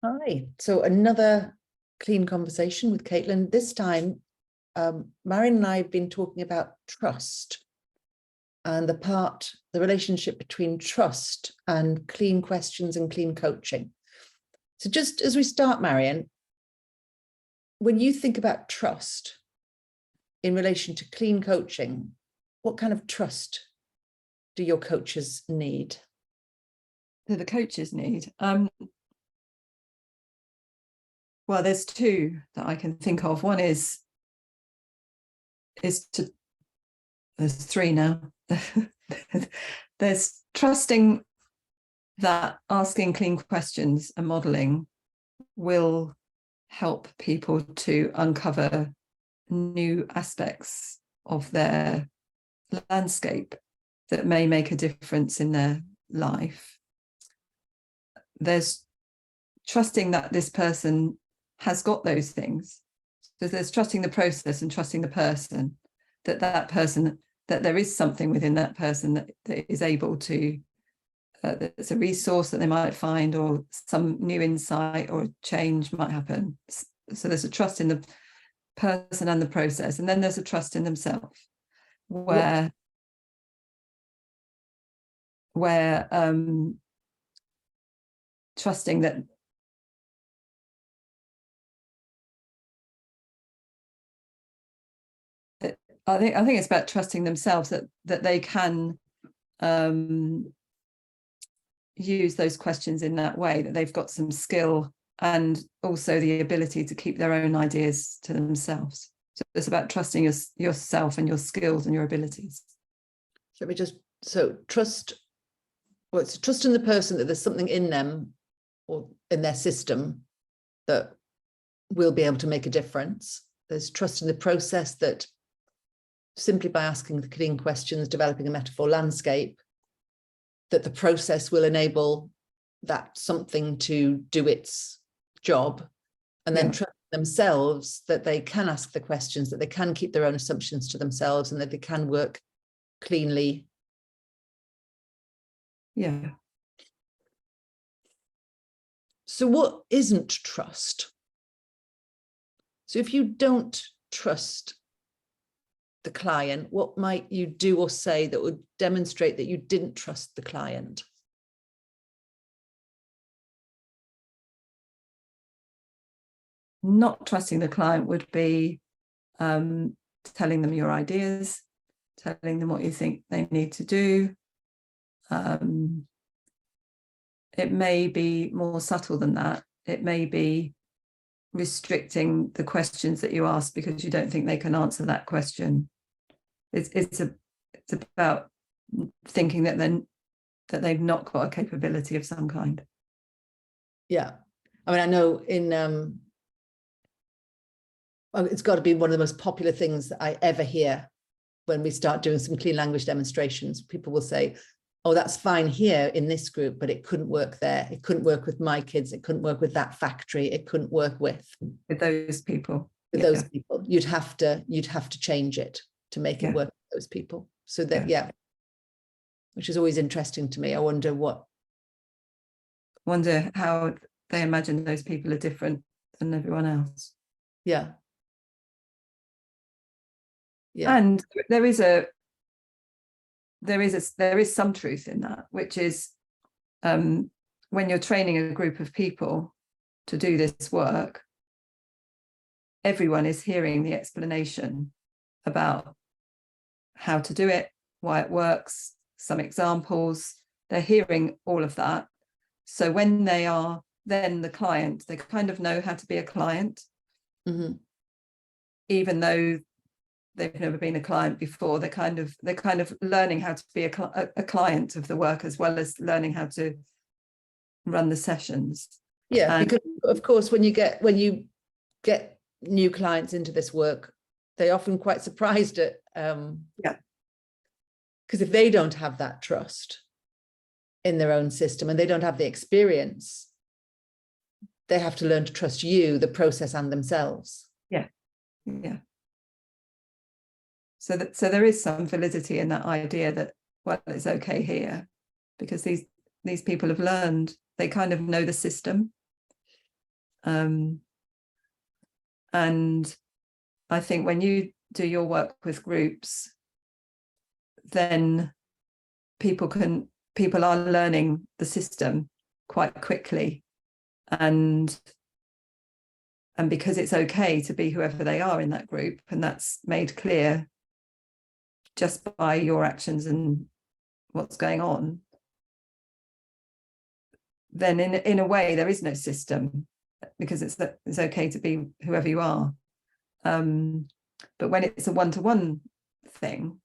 Hi. So another clean conversation with Caitlin. This time, Marian and I have been talking about trust and the relationship between trust and clean questions and clean coaching. So just as we start, Marian, when you think about trust in relation to clean coaching, what kind of trust do your coaches need? Do the coaches need? Well, there's two that I can think of. One is to, there's three now. There's trusting that asking clean questions and modeling will help people to uncover new aspects of their landscape that may make a difference in their life. There's trusting that this person has got those things. So there's trusting the process and trusting the person, that there is something within that person that is able to, that's a resource that they might find, or some new insight or change might happen. So there's a trust in the person and the process. And then there's a trust in themselves, where trusting that I think it's about trusting themselves, that they can use those questions in that way, that they've got some skill and also the ability to keep their own ideas to themselves. So it's about trusting yourself and your skills and your abilities. Trust, well, it's trust in the person that there's something in them or in their system that will be able to make a difference. There's trust in the process, that simply by asking the clean questions, developing a metaphor landscape, that the process will enable that something to do its job. And then trust themselves that they can ask the questions, that they can keep their own assumptions to themselves, and that they can work cleanly. Yeah. So what isn't trust? So if you don't trust the client, what might you do or say that would demonstrate that you didn't trust the client? Not trusting the client would be telling them your ideas, telling them what you think they need to do. It may be more subtle than that. It may be restricting the questions that you ask because you don't think they can answer that question. It's about thinking that they've not got a capability of some kind. Yeah, I mean, I know it's got to be one of the most popular things that I ever hear when we start doing some clean language demonstrations. People will say, oh, that's fine here in this group, but it couldn't work there. It couldn't work with my kids. It couldn't work with that factory. It couldn't work with those people. With those people, you'd have to change it to make it work with those people. So that, which is always interesting to me. I wonder how they imagine those people are different than everyone else. Yeah. And there is some truth in that, which is when you're training a group of people to do this work, everyone is hearing the explanation about how to do it, why it works, some examples. They're hearing all of that. So when they are then the client, they kind of know how to be a client, even though they've never been a client before. They're kind of learning how to be a client of the work, as well as learning how to run the sessions. Because of course, when you get new clients into this work, they're often quite surprised at because if they don't have that trust in their own system and they don't have the experience, they have to learn to trust you, the process, and themselves. So there is some validity in that idea that, well, it's okay here because these people have learned, they kind of know the system. And I think when you do your work with groups, then people are learning the system quite quickly, and because it's okay to be whoever they are in that group, and that's made clear just by your actions and what's going on, then in a way there is no system, because it's okay to be whoever you are. But when it's a one-to-one thing,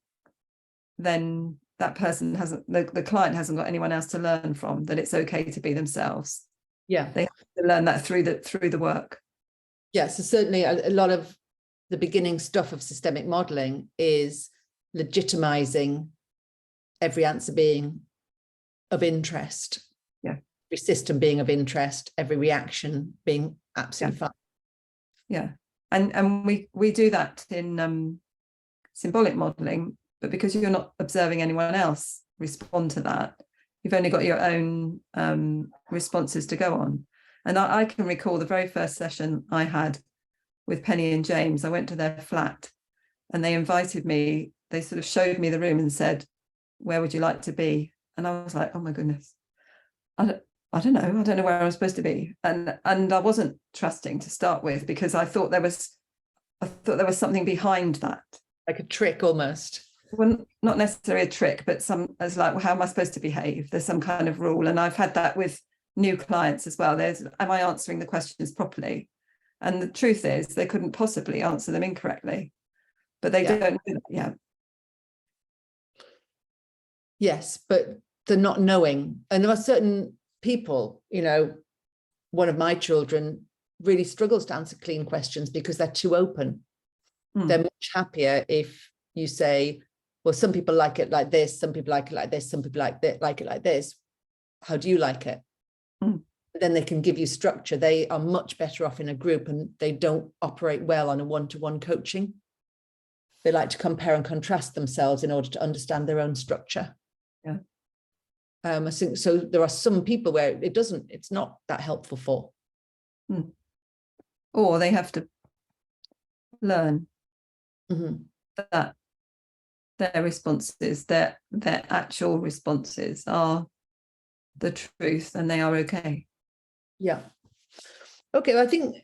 then that person the client hasn't got anyone else to learn from, that it's okay to be themselves. Yeah, they have to learn that through the work. Yeah, so certainly a lot of the beginning stuff of systemic modeling is legitimizing every answer being of interest. Yeah. Every system being of interest, every reaction being absolutely fine. Yeah. And we do that in symbolic modeling, but because you're not observing anyone else respond to that, you've only got your own responses to go on. And I can recall the very first session I had with Penny and James. I went to their flat and they invited me. They sort of showed me the room and said, "Where would you like to be?" And I was like, "Oh my goodness, I don't know. I don't know where I'm supposed to be." And I wasn't trusting to start with, because I thought there was something behind that, like a trick almost. Well, not necessarily a trick, but as like, well, how am I supposed to behave? There's some kind of rule, and I've had that with new clients as well. Am I answering the questions properly? And the truth is, they couldn't possibly answer them incorrectly, but they don't know that yet. Yes, but the not knowing, and there are certain people, one of my children really struggles to answer clean questions because they're too open. They're much happier if you say, well, some people like it like this, some people like it like this, some people like it like this. How do you like it? Then they can give you structure. They are much better off in a group, and they don't operate well on a one-to-one coaching. They like to compare and contrast themselves in order to understand their own structure. Yeah. I think so. There are some people where it's not that helpful for. Or they have to learn that their responses, their actual responses are the truth, and they are okay. Yeah. Okay, well, I think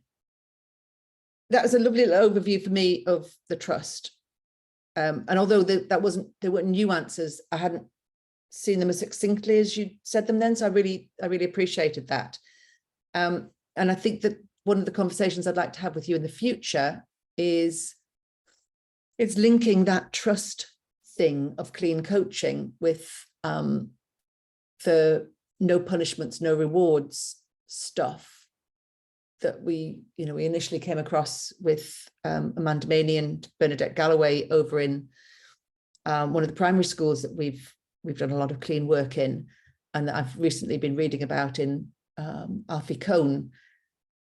that was a lovely little overview for me of the trust. And although there weren't new answers, I hadn't seen them as succinctly as you said them then. So I really appreciated that. And I think that one of the conversations I'd like to have with you in the future is linking that trust thing of clean coaching with the no punishments, no rewards stuff that we initially came across with Amanda Maney and Bernadette Galloway over in one of the primary schools that we've done a lot of clean work in, and that I've recently been reading about in Alfie Cohn,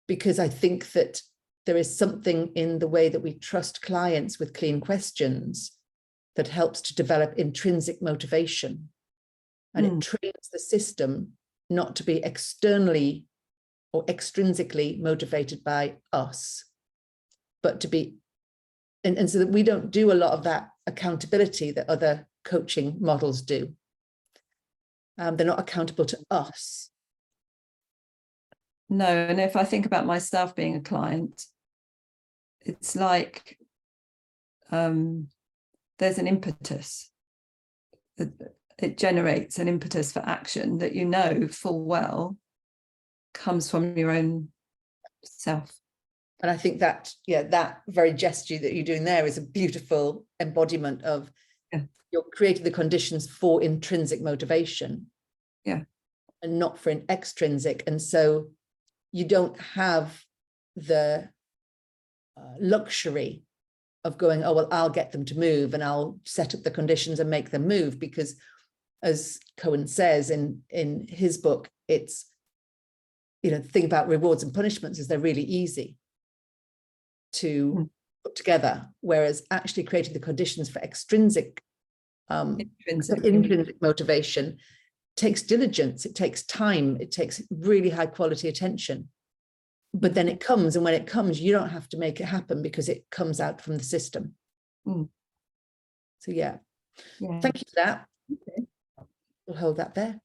because I think that there is something in the way that we trust clients with clean questions that helps to develop intrinsic motivation. And it trains the system not to be externally or extrinsically motivated by us, but to be, and so that we don't do a lot of that accountability that other coaching models do. They're not accountable to us. No, and if I think about myself being a client, it's like there's an impetus. It generates an impetus for action that full well comes from your own self. And I think that, that very gesture that you're doing there is a beautiful embodiment of you're creating the conditions for intrinsic motivation. Yeah. And not for an extrinsic. And so you don't have the luxury of going, oh, well, I'll get them to move and I'll set up the conditions and make them move, because as Cohen says in his book, it's, the thing about rewards and punishments is they're really easy to put together, whereas actually creating the conditions for intrinsic motivation takes diligence, it takes time, it takes really high quality attention. but then it comes, and when it comes, you don't have to make it happen because it comes out from the system. Mm. So yeah, Yeah. thank you for that. Okay. We'll hold that there.